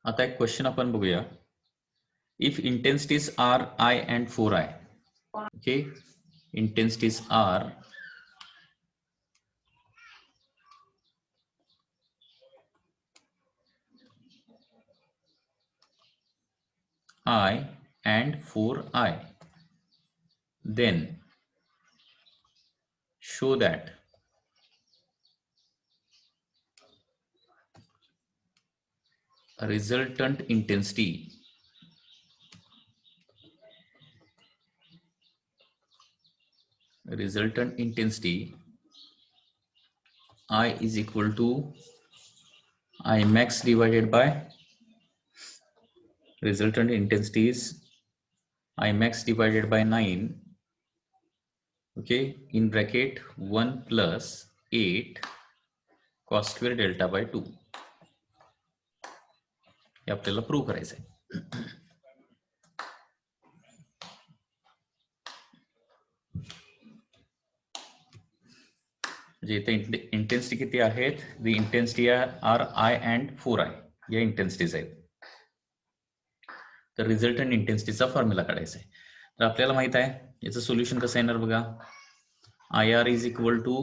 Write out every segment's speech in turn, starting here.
आता एक क्वेश्चन आपण बघूया. If intensities are I and 4i, okay, intensities are I and 4i, then show that resultant intensity I is equal to I max divided by resultant intensity is I max divided by 9, okay, in bracket 1 plus 8 cos square delta by 2. हे आपल्याला prove करायचं आहे. म्हणजे इथे intensity किती आहेत? The intensity are I and 4i या इंटेन्सिटीज आहेत. तर रिझल्टंट इंटेन्सिटीचा फॉर्म्युला काढायचा आहे. तर आपल्याला माहित आहे याचं सोल्युशन कसं येणार बघा. IR is equal to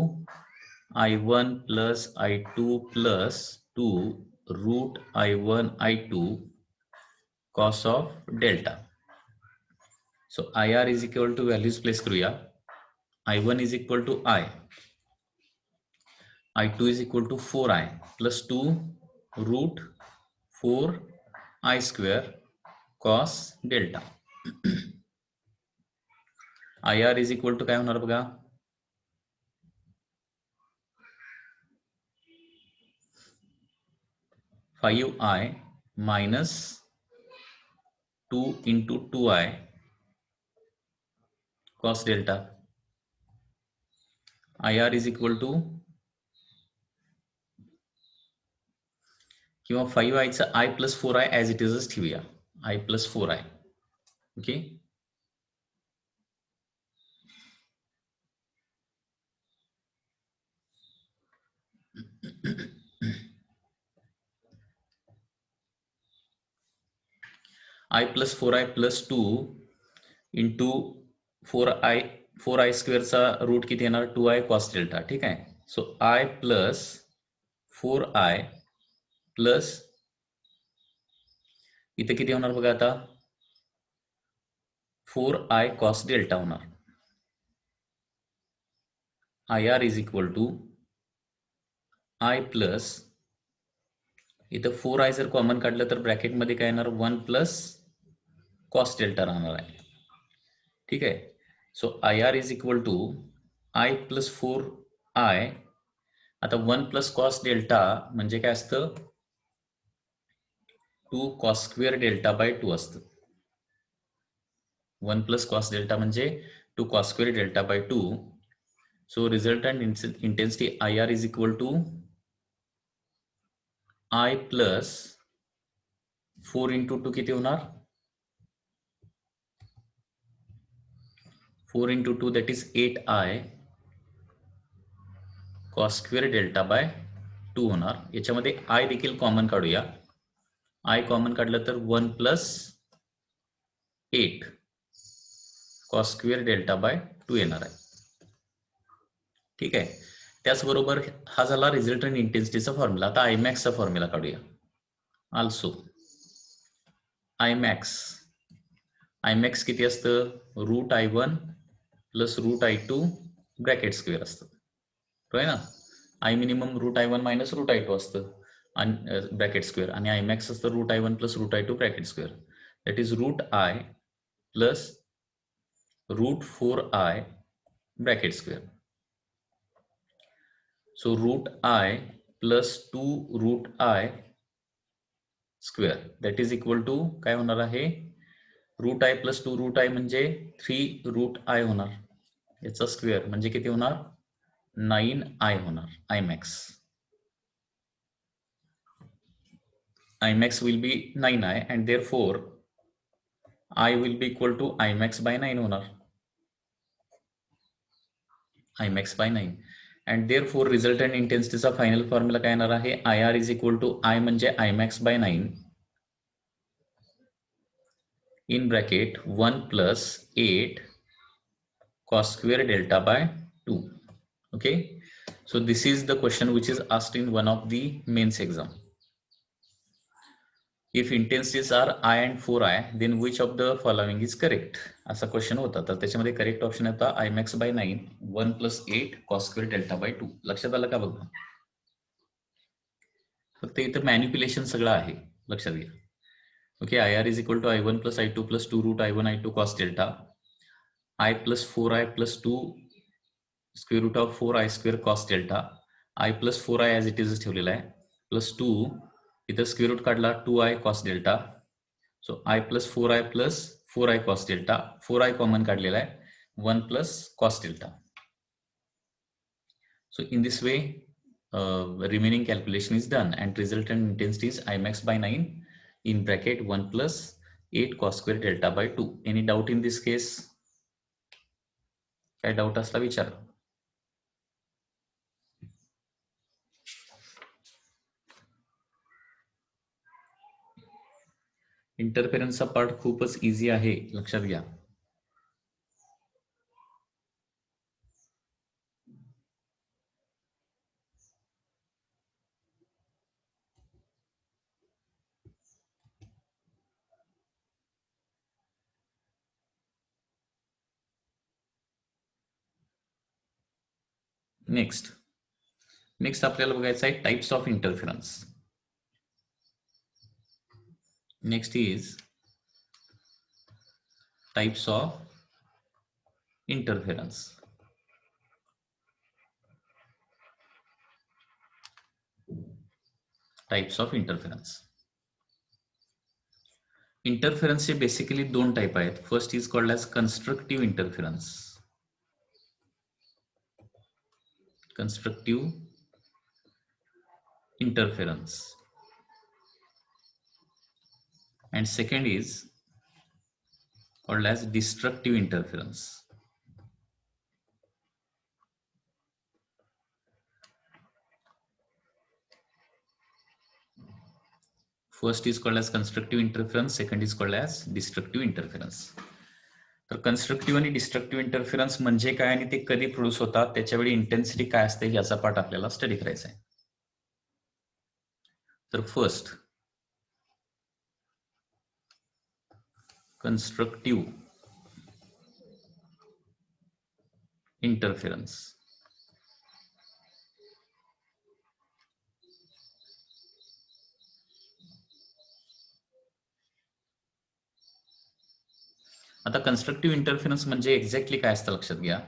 I1 plus I2 plus 2 root I1 I2 cos of delta. So IR is equal to values place करूया. I1 is equal to I, I2 is equal to 4i plus 2 root 4i square cos delta. IR is equal to काय होणार बघा. Five I minus 2 into 2i cos delta. IR is equal to किंवा 5i चा I plus 4i as it is ठेवूया. I plus 4i, okay. I plus 4i plus 2 into 4i स्क्वेअरचा root किती येणार? 2i cos delta. ठीक आहे. So I plus 4i plus इथे किती होणार बघा आता? 4i cos डेल्टा होणार. IR is equal to I plus इथं 4i जर कॉमन काढलं तर ब्रॅकेटमध्ये काय येणार? 1 प्लस कॉस डेल्टा राहणार आहे. ठीक आहे. So IR is equal to I plus 4i. आता 1 प्लस कॉस डेल्टा म्हणजे काय असतं? 2 कॉस स्क्वेअर डेल्टा बाय 2 असतं. 1 प्लस कॉस डेल्टा म्हणजे 2 cos square delta by 2. So resultant intensity IR is equal to I plus 4 into 2 किती होणार? 4 into 2 that is 8i cos square delta by 2 होणार. याच्यामध्ये I देखील कॉमन काढूया. I common काढलं तर 1 plus 8 cos square delta by 2 येणार आहे. ठीक आहे. त्याचबरोबर हा झाला रिझल्टंट इंटेन्सिटीचा फॉर्म्युला. आता आयमॅक्सचा फॉर्म्युला काढूया. आल्सो आयमॅक्स किती असतं? Root I1 plus root I2 bracket square असतं. बरोबर ना. I minimum root I1 minus root I2 असतं आणि ब्रॅकेट स्क्वेअर, आणि आयमॅक्स असतं root I1 plus root I2 bracket square. That is root I plus root 4i bracket square. So root I plus 2 root I square that is equal to काय होणार आहे? Root I plus 2 root I म्हणजे 3 route I होणार. याचा square म्हणजे किती होणार? 9i होणार. IMAX will be 9i and therefore I will be equal to IMAX by 9 होणार. IMAX by 9 and therefore resultant intensityचा फायनल फॉर्म्युला काय येणार आहे? IR is equal to I म्हणजे IMAX by 9 in bracket 1 plus 8 cos square delta by 2. Okay, so this is the question which is asked in one of the mains exam. If intensities are I and 4i, then which of the following is correct? असा question होता. तर त्याच्यामध्ये correct option होता I max by 9 1 plus 8 cos square delta by 2. लक्षात आलं का बघा? फक्त इथं मॅनिप्युलेशन सगळं आहे, लक्षात घ्या. Okay, IR is equal to I1 plus I2 plus 2 root I1 I2 cos delta, I plus 4i plus 2 square root of 4i square cos delta, I plus 4i as it is ठेवलेला आहे, plus 2 इथं square route काढला 2i cos delta, so I plus 4i plus 4i cos delta, 4i common काढलेला आहे 1 plus cos delta. So in this way remaining calculation is done and resultant intensity is I max by 9 in bracket 1 plus 8 cos square delta by 2. Any doubt in this case? काय doubt असला विचार. इंटरफेरन्सचा part खूपच easy आहे, लक्षात घ्या. Next आपल्याला बघायचं आहे types of interference. Next is types of interference. Types of interference. इंटरफेरन्सचे बेसिकली दोन टाइप आहेत. First is called as constructive interference. constructive interference, and second is called as destructive interference. First is called as constructive interference, second is called as destructive interference. तर constructive आणि destructive interference म्हणजे काय आणि ते कधी produce होतात, त्याच्यावेळी intensity काय असते याचा पार्ट आपल्याला स्टडी करायचा आहे. तर फर्स्ट कन्स्ट्रक्टिव्ह इंटरफेरन्स. आता कन्स्ट्रक्टिव्ह इंटरफेरन्स म्हणजे एक्झॅक्टली काय असतं लक्षात घ्या.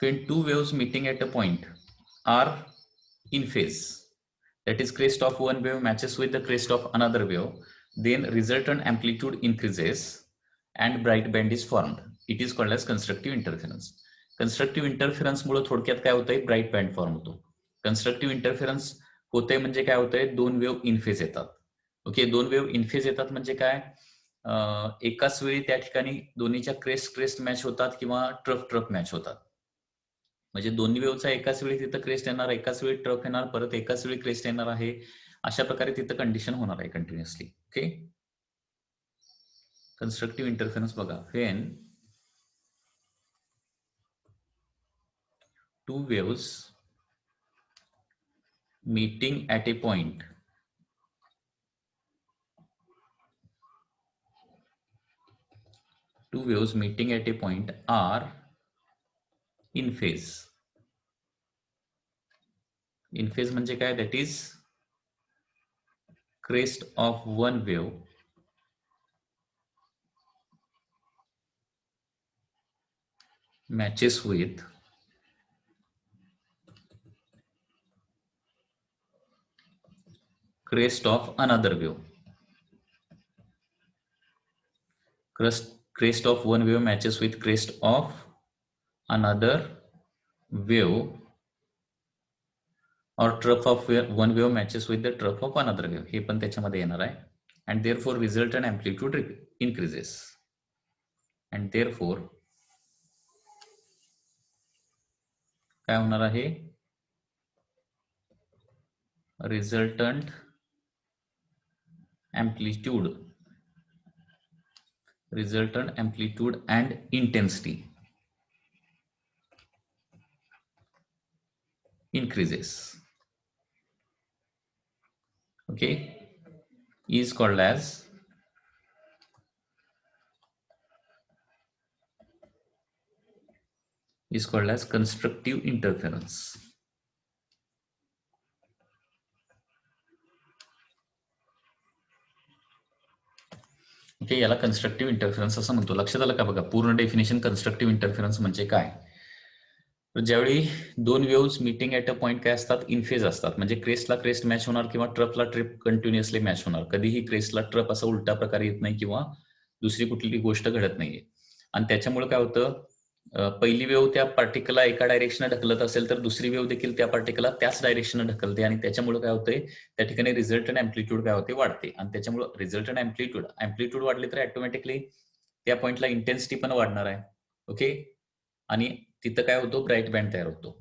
when two waves meeting at a point are in phase, that is crest of one wave matches with the crest of another wave, then resultant amplitude increases and bright band is formed. It is called as constructive interference. constructive interference मुळे थोडक्यात काय होतंय, bright band form होतो. Constructive interference होते म्हणजे काय होतंय, दोन वेव्ह इन फेज येतात. ओके, दोन वेव्ह इन फेज येतात म्हणजे काय, एकाच वेळी त्या ठिकाणी दोन्हीच्या क्रेस्ट मॅच होतात किंवा ट्रफ मॅच होतात. म्हणजे दोन्ही वेव्हचा एकाच वेळी तिथं क्रेस्ट येणार, एकाच वेळी ट्रफ येणार, परत एकाच वेळी क्रेस्ट येणार आहे. अशा प्रकारे तिथं कंडिशन होणार आहे कंटिन्युअसली. ओके, कन्स्ट्रक्टिव्ह इंटरफेरन्स बघा. When to waves meeting at a point are in phase. In phase म्हणजे काय, that is crest of one wave matches with crest of another wave. Crest of one wave matches with crest of another wave, or trough of one wave matches with the trough of another wave. हे पण त्याच्यामध्ये येणार आहे. and therefore resultant amplitude increases, and therefore काय होणार आहे, resultant amplitude resultant amplitude and intensity increases, okay, is called as constructive interference. Okay, याला constructive interference असं म्हणतो. लक्षात आलं का? बघा, पूर्ण डेफिनेशन कन्स्ट्रक्टिव्ह इंटरफरन्स म्हणजे काय. तर ज्यावेळी दोन waves meeting at a point काय असतात, इन फेज असतात, म्हणजे क्रेस्टला क्रेस्ट मॅच होणार किंवा ट्रपला ट्रिप कंटिन्युअसली मॅच होणार. कधीही क्रेस्टला ट्रप असा उलटा प्रकारे येत नाही किंवा दुसरी कुठली गोष्ट घडत नाहीये. आणि त्याच्यामुळे काय होतं, पहिली वेव्ह त्या पार्टिकलला एका डायरेक्शन ढकलत असेल तर दुसरी वेव्ह देखील त्या पार्टिकलला त्याच डायरेक्शन ढकलते आणि त्याच्यामुळे काय होतंय, त्या ठिकाणी रिझल्टंट अँप्लिट्यूड काय होते, वाढते. आणि त्याच्यामुळे रिझल्टंट अँप्लिट्यूड वाढली तर ऑटोमॅटिकली त्या पॉइंटला इंटेन्सिटी पण वाढणार आहे. ओके, आणि तिथं काय होतो, ब्राईट बँड तयार होतो.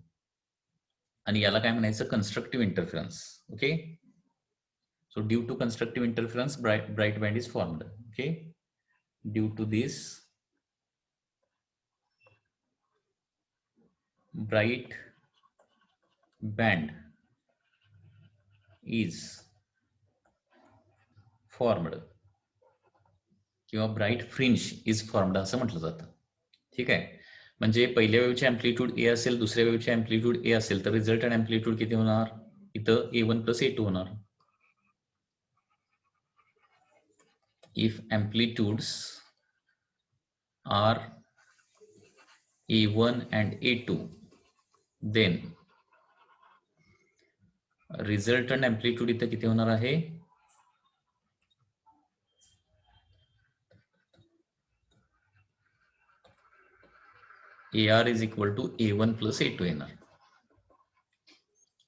आणि याला काय म्हणायचं, constructive interference. Okay, so due to constructive interference bright band is formed. Okay, due to this bright band is formed किंवा ब्राईट फ्रिंज इज फॉर्म्ड असं म्हटलं जातं. ठीक आहे, म्हणजे पहिल्या वेव्हचे अँप्लिट्यूड ए असेल, दुसऱ्या वेव्हचे अँप्लिट्यूड ए असेल तर रिझल्टंट अँप्लिट्यूड किती होणार, इथं A1 + A2 होणार. If amplitudes are A1 and A2 then resultant amplitude इथं किती होणार आहे, AR is equal to A1 + A2 येणार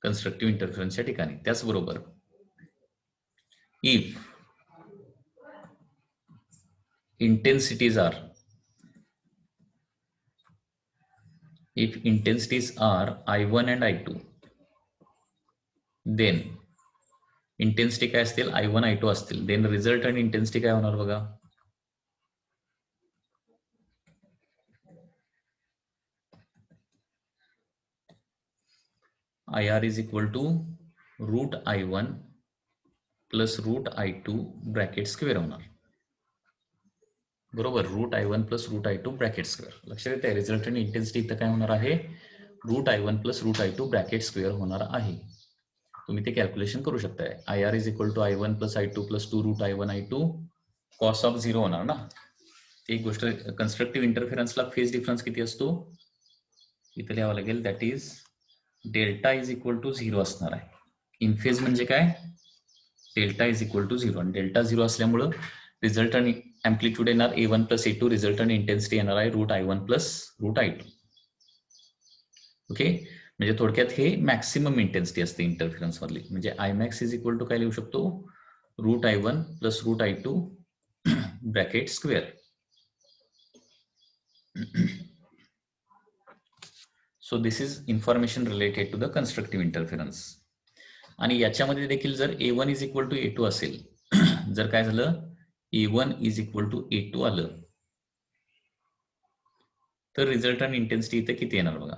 कन्स्ट्रक्टिव्ह इंटरफरन्सच्या ठिकाणी. त्याचबरोबर if intensities are I1 and I2 then intensity काय असतील, I1 I2 असतील, देन रिझल्टंट इंटेन्सिटी काय होणार बघा, IR is equal to √I1 + √I2 bracket square होणार. बरोबर, √I1 + √I2 ब्रॅकेट स्क्वेअर. लक्षात येते, रिझल्टंट इंटेन्सिटी इथं काय होणार आहे, √I1 + √I2 ब्रॅकेट स्क्वेअर होणार आहे. तुम्ही ते कॅल्क्युलेशन करू शकताय. IR is equal to I1 + I2 + 2√I1 I2 cos of 0 होणार ना. एक गोष्ट, कन्स्ट्रक्टिव्ह इंटरफेरन्सला फेज डिफरन्स किती असतो, इथं लिहावं लागेल, that is delta is equal to 0 असणार आहे. इन फेज म्हणजे काय, डेल्टा इज इक्वल टू 0, आणि डेल्टा 0 असल्यामुळं रिझल्टंट अँप्लिट्यूड येणार A1 + A2, रिझल्टंट इंटेन्सिटी येणार आहे √I1 + √I2. ओके, म्हणजे थोडक्यात हे मॅक्सिमम इंटेन्सिटी असते इंटरफरन्स मधली. म्हणजे Imax इज इक्वल टू काय लिहू शकतो, √I1 + √I2 bracket square. So this is information related to the constructive interference. आणि याच्यामध्ये देखील जर A1 is equal to A2 असेल, जर काय झालं, A1 is equal to A2 आलं, तर रिझल्टंट इंटेन्सिटी इथे किती येणार बघा,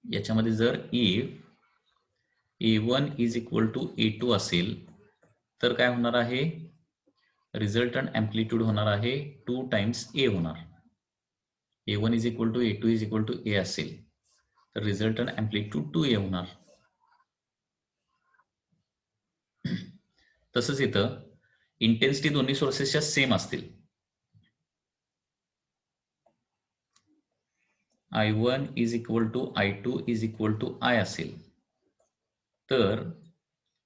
याच्यामध्ये जर if A1 is equal to A2 असेल तर काय होणार आहे, रिझल्टंट अँप्लिट्यूड होणार आहे 2 टाइम्स A होणार. A1 is equal to A2 is equal to A असेल तर रिझल्टंट अँप्लिट्यूड 2A होणार. तसंच इथं इंटेन्सिटी दोन्ही सोर्सेसच्या सेम असतील. I1 is equal to I2 is equal to I असेल तर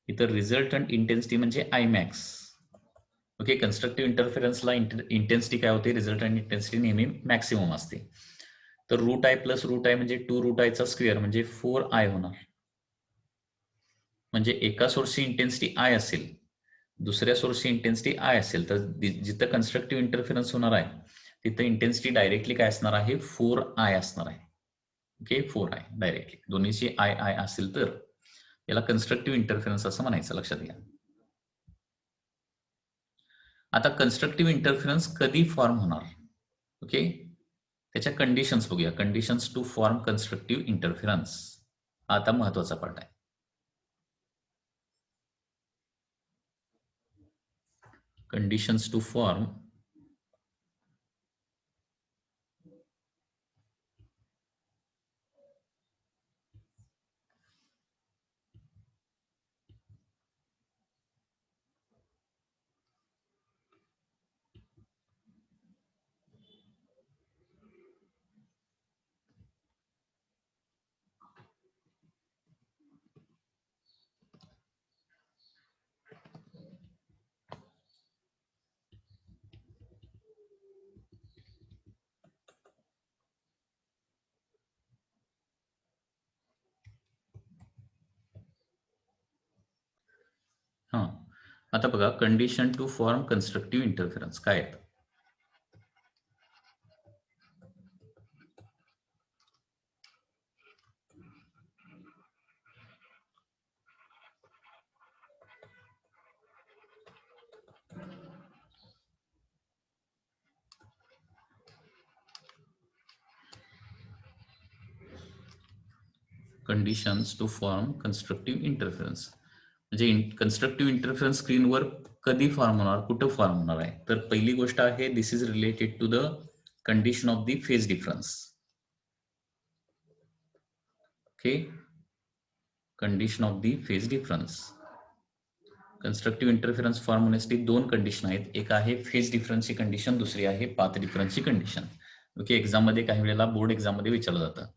इथं रिझल्टंट इंटेन्सिटी म्हणजे Imax. ओके, कन्स्ट्रक्टिव्ह इंटरफेरन्सला इंटेन्सिटी काय होते, रिझल्टंट इंटेन्सिटी नेहमी मॅक्सिमम असते. तर √I + √I म्हणजे 2√I चा स्क्वेअर म्हणजे 4I होणार. म्हणजे एका सोर्सची इंटेन्सिटी I असेल, दुसऱ्या सोर्सची इंटेन्सिटी I असेल, तर जिथं कन्स्ट्रक्टिव्ह इंटरफेरन्स होणार आहे तिथं इंटेन्सिटी डायरेक्टली काय असणार आहे 4I असणार आहे. ओके 4I डायरेक्टली दोन्हीची I असेल तर याला कन्स्ट्रक्टिव्ह इंटरफेरन्स असं म्हणायचं, लक्षात घ्या. आता कन्स्ट्रक्टिव्ह इंटरफेरन्स कधी फॉर्म होणार, ओके त्याच्या कंडिशन्स बघूया. Conditions to form constructive interference आता महत्वाचा पार्ट आहे. कंडिशन्स टू फॉर्म आता बघा condition to form constructive interference काय आहेत. Conditions to form constructive interference म्हणजे कन्स्ट्रक्टिव्ह इंटरफेरन्स स्क्रीनवर कधी फॉर्म होणार, कुठं फॉर्म होणार आहे. तर पहिली गोष्ट आहे this is related to the condition of the phase difference. Okay condition of the phase difference. Constructive interference form होण्यासाठी दोन कंडिशन आहेत. एक आहे फेज डिफरन्सची कंडिशन, दुसरी आहे पाथ डिफरन्सची कंडिशन. ओके एक्झाम मध्ये काही वेळेला बोर्ड एक्झाम मध्ये विचारलं जातं.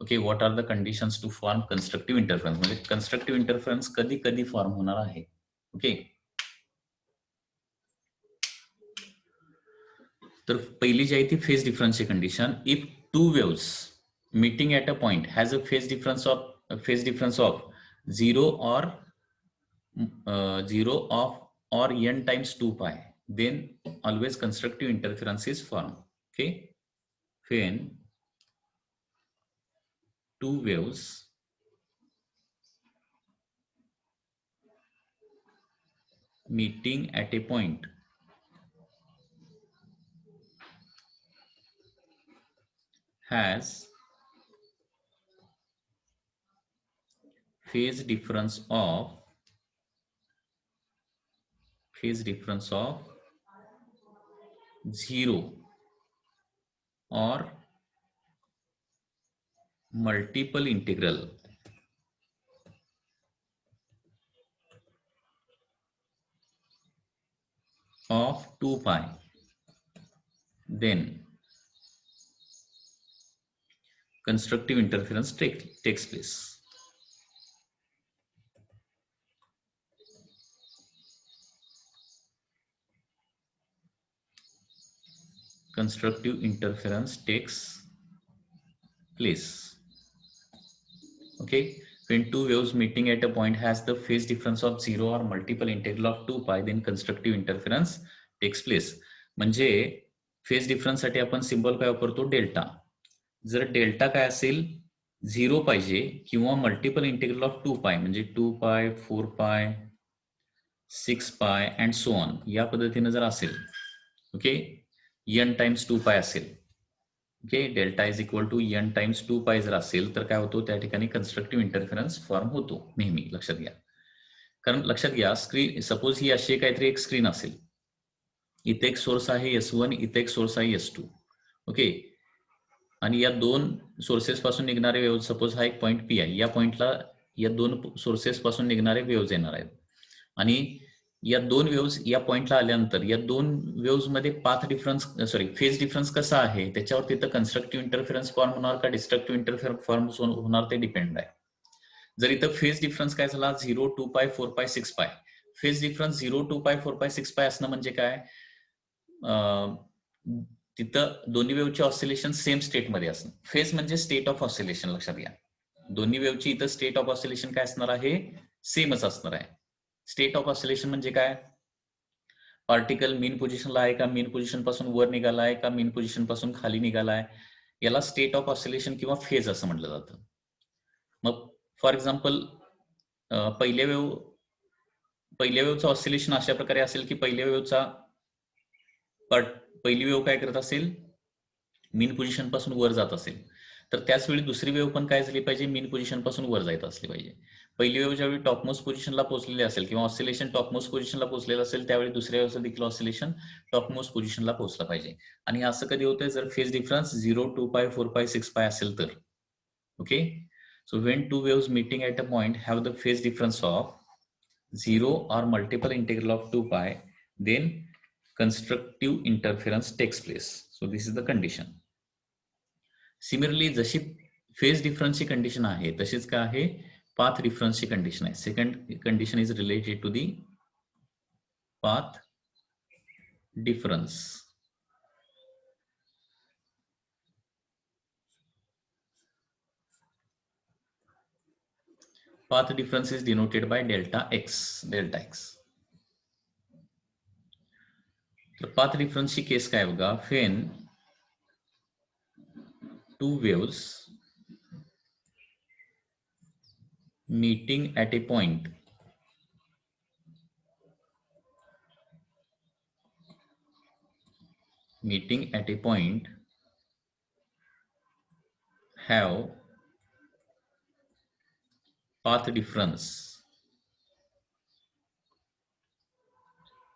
Okay what are the conditions to form constructive interference म्हणजे कन्स्ट्रक्टिव्ह इंटरफेरन्स कधी कधी फॉर्म होणार आहे. ओके तर पहिली जी आहे ती फेज डिफरन्सची condition. If two waves meeting at a point has a phase difference of 0 or n times 2 pi, then always constructive interference is formed. Okay, when two waves meeting at a point has phase difference of 0 or multiple integral of 2 pi, then constructive interference takes place. Constructive interference takes place. Okay, when two waves meeting at a point has the phase difference of 0 or multiple integral of 2 pi, then constructive interference takes place. म्हणजे phase difference साठी आपण symbol काय वापरतो, delta. जर delta काय असेल 0 पाहिजे किंवा मल्टिपल इंटिग्रल ऑफ 2 पाय म्हणजे 2 पाय 4 पाय 6 पाय अँड सो ऑन या पद्धतीने जर असेल, ओके n टाइम्स 2 पाय असेल, okay delta is equal to n times 2 pi जर असेल तर काय होतो, त्या ठिकाणी कन्स्ट्रक्टिव्ह इंटरफेरन्स फॉर्म होतो नेहमी, लक्षात घ्या. कारण लक्षात घ्या स्क्रीन सपोज ही अशी काहीतरी एक स्क्रीन असेल, इथे एक सोर्स आहे S1, इथे एक सोर्स आहे S2, ओके आणि या दोन सोर्सेस पासून निघणारे वेव्ह, सपोज हा एक पॉइंट P आहे, या पॉइंटला या दोन सोर्सेस पासून निघणारे वेव्हज येणार आहेत आणि या दोन वेव्हज या पॉइंटला आल्यानंतर या दोन वेव्हज मध्ये पाथ डिफरन्स फेज डिफरन्स कसा आहे त्याच्यावर तिथं कन्स्ट्रक्टिव्ह इंटरफेरन्स फॉर्म होणार का डिस्ट्रक्टिव्ह इंटरफेरन्स फॉर्म होणार ते डिपेंड आहे. जर इथं फेज डिफरन्स काय झाला 0, 2 पाय 4 पाय 6 पाय, फेज डिफरन्स 0, 2 पाय 4 पाय 6 पाय असणं म्हणजे काय, तिथं दोन्ही वेव्हचे ऑसिलेशन सेम स्टेट मध्ये असणं. फेज म्हणजे स्टेट ऑफ ऑसिलेशन, लक्षात घ्या. दोन्ही वेव्हची इथं स्टेट ऑफ ऑसिलेशन काय असणार आहे, सेमच असणार आहे. स्टेट ऑफ ऑसिलेशन म्हणजे काय, पार्टिकल मीन पोझिशनला आहे का, मीन पोझिशन पासून वर निघालाय का, मीन पोझिशन पासून खाली निघालाय, याला स्टेट ऑफ ऑसिलेशन किंवा फेज असं म्हटलं जातं. मग फॉर एक्झाम्पल पहिल्या वेव्हचं ऑसिलेशन अशा प्रकारे असेल की पहिली वेव्ह काय करत असेल, मीन पोझिशन पासून वर जात असेल, तर त्याच वेळी दुसरी वेव्ह पण काय झाली पाहिजे, मीन पोझिशन पासून वर जायत असली पाहिजे. पहिली वेव्ह ज्यावेळी टॉपमोस्ट पोझिशनला पोहोचलेली असेल किंवा ऑसिलेशन टॉपमोस्ट पोझिशनला पोहोचलेलं असेल, त्यावेळी दुसऱ्या वेव्हचं देखील ऑसिलेशन टॉपमोस्ट पोझिशनला पोहोचलं पाहिजे. आणि असं कधी होतंय, जर फेज डिफरन्स 0, 2π, 4π, 6π असेल तर. ओके, so when two waves meeting at a point have the phase difference of 0 or multiple integral of 2π, then constructive interference takes place. So this is the condition. Similarly, जशी फेज डिफरन्सची condition आहे तशीच काय आहे, path डिफरन्सची condition आहे. Second condition is related to the path difference. Path difference is denoted by delta x. तर path डिफरन्सची केस काय बघा, when two waves meeting at a point have path difference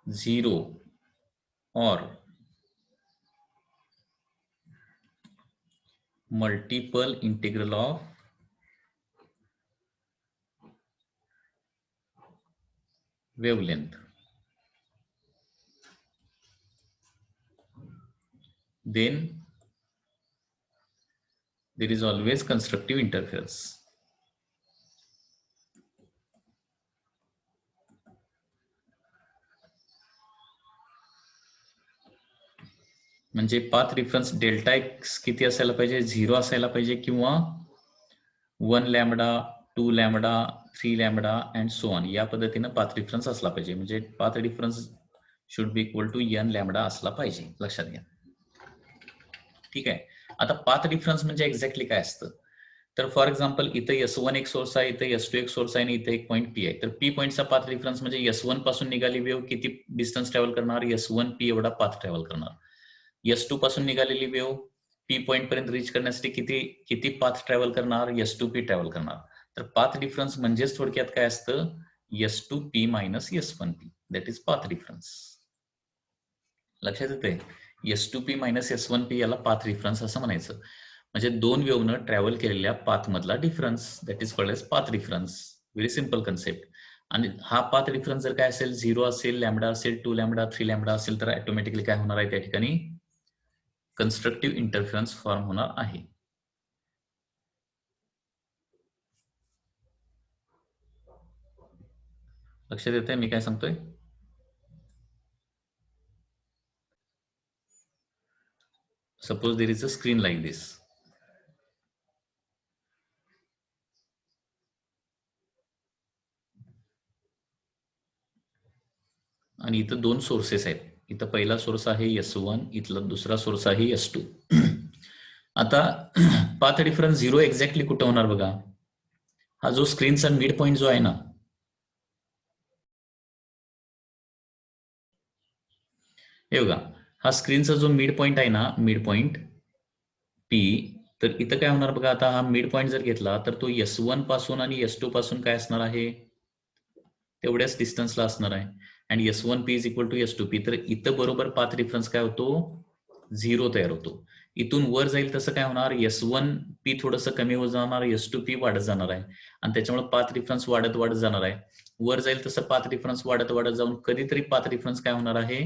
0 or multiple integral of wavelength, then there is always constructive interference. म्हणजे path difference delta X किती असायला पाहिजे, 0 असायला पाहिजे किंवा 1 lambda, 2 lambda, 3 lambda and so on, या पद्धतीनं path difference असला पाहिजे. म्हणजे path difference should be equal to n lambda असला पाहिजे, लक्षात घ्या. ठीक आहे. आता पाथ डिफरन्स म्हणजे एक्झॅक्टली काय असतं, तर फॉर एक्झाम्पल इथं S1 एक सोर्स आहे, इथं S2 एक सोर्स आहे आणि इथं एक पॉईंट P आहे. तर P पॉईंटचा पाथ डिफरन्स म्हणजे S1 पासून निघाली वेव्ह किती डिस्टन्स ट्रॅव्हल करणार, S1P एवढा पाथ ट्रॅव्हल करणार. S2 पासून निघालेली वेव्ह P पॉईंट पर्यंत रीच करण्यासाठी किती पाथ ट्रॅव्हल करणार, S2P ट्रॅव्हल करणार. तर पाथ डिफरन्स म्हणजेच थोडक्यात काय असतं, S2P minus S1P, that is path difference. लक्षात येते, S2P मायनस S1P याला पाथ डिफरन्स असं म्हणायचं. म्हणजे दोन वेव्हनं ट्रॅव्हल केलेल्या पाथ मधला difference, that is called as path difference. Very simple concept. आणि हा पाथ डिफरन्स जर काय असेल, 0 असेल, लॅम्बडा असेल, 2 लॅम्बडा, 3 लॅम्बडा असेल, तर ऑटोमॅटिकली काय होणार आहे, त्या ठिकाणी कन्स्ट्रक्टिव्ह इंटरफरन्स फॉर्म होणार आहे. लक्षात येतंय मी काय सांगतोय. Suppose there is a screen like this, आणि इथं दोन सोर्सेस आहेत. इथं पहिला सोर्स आहे S1, इथला दुसरा सोर्स आहे S2. आता पाथ डिफरन्स 0 एक्झॅक्टली कुठं होणार बघा, हा जो स्क्रीनचा मिड पॉइंट जो आहे ना, हे बघा, हा स्क्रीनचा जो मिड पॉइंट आहे ना, मिड पॉइंट P, तर इथं काय होणार बघा, आता हा मिड पॉइंट जर घेतला तर तो S1 पासून आणि S2 पासून काय असणार आहे, तेवढ्याच डिस्टन्सला असणार आहे. आणि S1P is equal to S2P. तर इथं बरोबर पाथ डिफरन्स काय होतो, 0 तयार होतो. इथून वर जाईल तसं काय होणार, S1P थोडंसं कमी होत जाणार, S2P वाढत जाणार आहे, आणि त्याच्यामुळे पाथ डिफरन्स वाढत जाणार आहे. वर जाईल तसं पाथ डिफरन्स वाढत जाऊन कधीतरी पाथ डिफरन्स काय होणार आहे,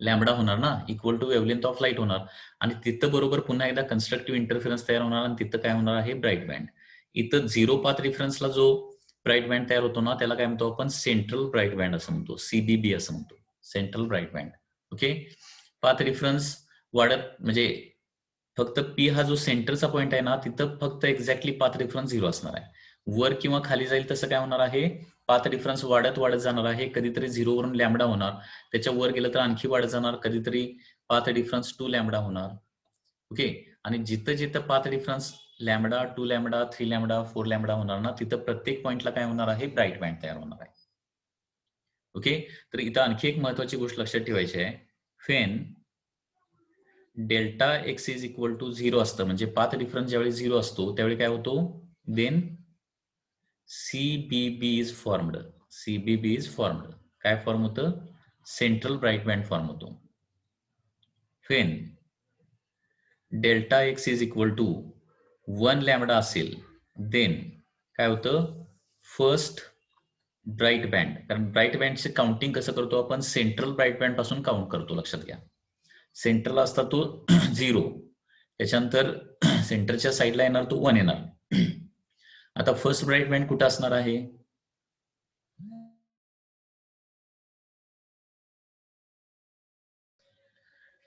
लॅम्बडा होणार ना, equal to wavelength of light होणार. आणि तिथं बरोबर पुन्हा एकदा कन्स्ट्रक्टिव्ह इंटरफरन्स तयार होणार, आणि तिथं काय होणार आहे, ब्राईट बँड. इथं 0 पाथ डिफरन्सला जो ब्राईट बँड तयार होतो ना, त्याला काय म्हणतो आपण, सेंट्रल ब्राईट बँड असं म्हणतो, CBB असं म्हणतो, central bright band. Okay. Path difference वाढत म्हणजे फक्त P हा जो सेंटरचा पॉईंट आहे ना, तिथं फक्त एक्झॅक्टली पाथ डिफरन्स 0 असणार आहे. वर किंवा खाली जाईल तसं काय होणार आहे, पाथ डिफरन्स वाढत वाढत जाणार आहे, कधीतरी 0 वरून लॅम्बडा होणार, त्याच्या वर गेलं तर आणखी वाढत जाणार, कधीतरी पाथ डिफरन्स 2 लॅम्बडा होणार. ओके, आणि जिथं जिथं path difference lambda, 2 lambda, 3 lambda, 4 lambda होणार ना, तिथं प्रत्येक पॉइंटला काय होणार आहे, ब्राईट बँड तयार होणार आहे. ओके, तर इथं आणखी एक महत्वाची गोष्ट लक्षात ठेवायची आहे. When delta X is equal to 0 असतं, म्हणजे पाथ डिफरन्स ज्यावेळी 0 असतो त्यावेळी काय होतो, then CBB is formed. CBB is formed. काय फॉर्म होतं, सेंट्रल ब्राईट बँड फॉर्म होतो. When delta X is equal to 1 lambda असेल, देन काय होतं, फर्स्ट ब्राईट बँड. कारण ब्राईट बँडचे काउंटिंग कसं करतो आपण, सेंट्रल ब्राईट बँड पासून काउंट करतो, लक्षात घ्या. सेंटरला असता तो 0, त्याच्यानंतर सेंटरच्या साईडला येणार तो 1 येणार. आता फर्स्ट ब्राईट बँड कुठं असणार आहे,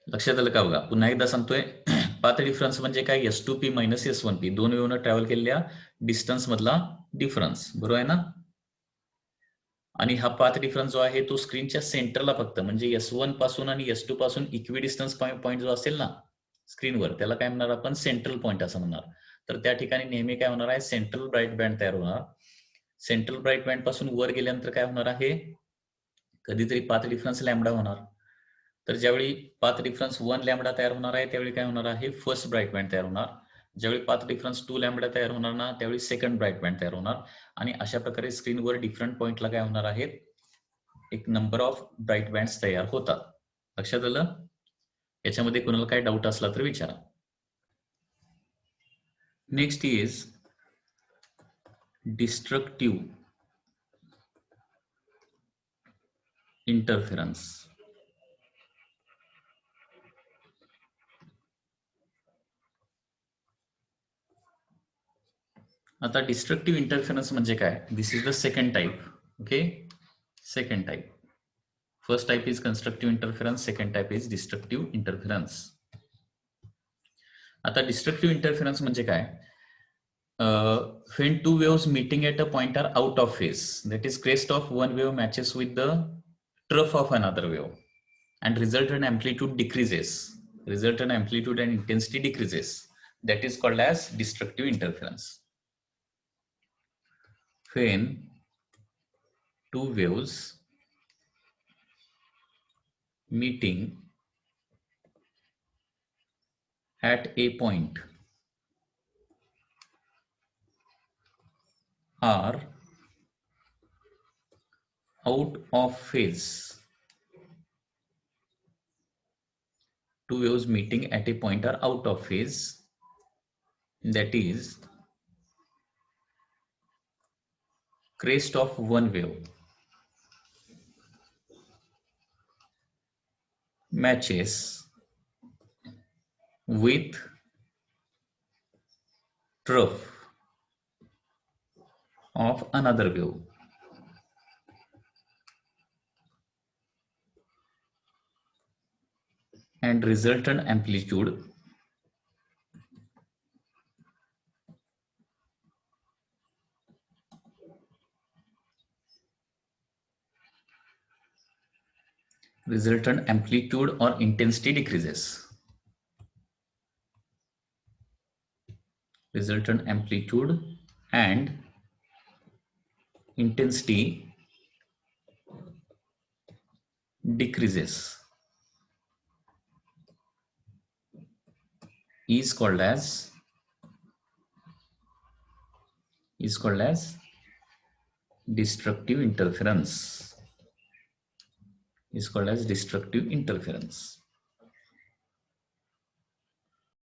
लक्षात आलं का बघा. पुन्हा एकदा सांगतोय, पाथ डिफरन्स म्हणजे काय, S2P मायनस S1P, दोन वेव्हनं ट्रॅव्हल केलेल्या डिस्टन्स मधला डिफरन्स, बरोबर आहे ना. आणि हा पाथ डिफरन्स जो आहे तो स्क्रीनच्या सेंटरला फक्त, म्हणजे S1 पासून आणि S2 पासून इक्वी डिस्टन्स पॉईंट जो असेल ना स्क्रीनवर, त्याला काय म्हणणार आपण, सेंट्रल पॉईंट असं म्हणणार. तर त्या ठिकाणी नेहमी काय होणार आहे, सेंट्रल ब्राईट बँड तयार होणार. सेंट्रल ब्राईट बँड पासून वर गेल्यानंतर काय होणार आहे, कधीतरी पाथ डिफरन्स लॅम्बडा होणार. तर ज्यावेळी पाथ डिफरन्स 1 लॅम्बडा तयार होणार आहे त्यावेळी काय होणार आहे, फर्स्ट ब्राईट बँड तयार होणार. ज्यावेळी पाथ डिफरन्स 2 लॅम्बडा तयार होणार ना, त्यावेळी सेकंड ब्राईट बँड तयार होणार. आणि अशा प्रकारे स्क्रीनवर डिफरंट पॉइंटला काय होणार आहेत, एक नंबर ऑफ ब्राईट बँड्स तयार होतात. लक्षात आलं. याच्यामध्ये कोणाला काय डाऊट असला तर विचारा. Next is destructive interference. आता डिस्ट्रक्टिव्ह इंटरफेरन्स म्हणजे काय, this is the second type. Okay, second type. First type is constructive interference, second type is destructive interference. आता डिस्ट्रक्टिव्ह इंटरफेरन्स म्हणजे काय, when two waves meeting at a point are out of phase, that is crest of one wave matches with the trough of another wave and resultant amplitude decreases, resultant amplitude and intensity decreases, that is called as destructive interference. When two waves meeting at a point are out of phase, two waves meeting at a point are out of phase, that is crest of one wave matches with trough of another wave and resultant amplitude or intensity decreases. Resultant amplitude and intensity decreases is called as destructive interference. Is called as destructive interference.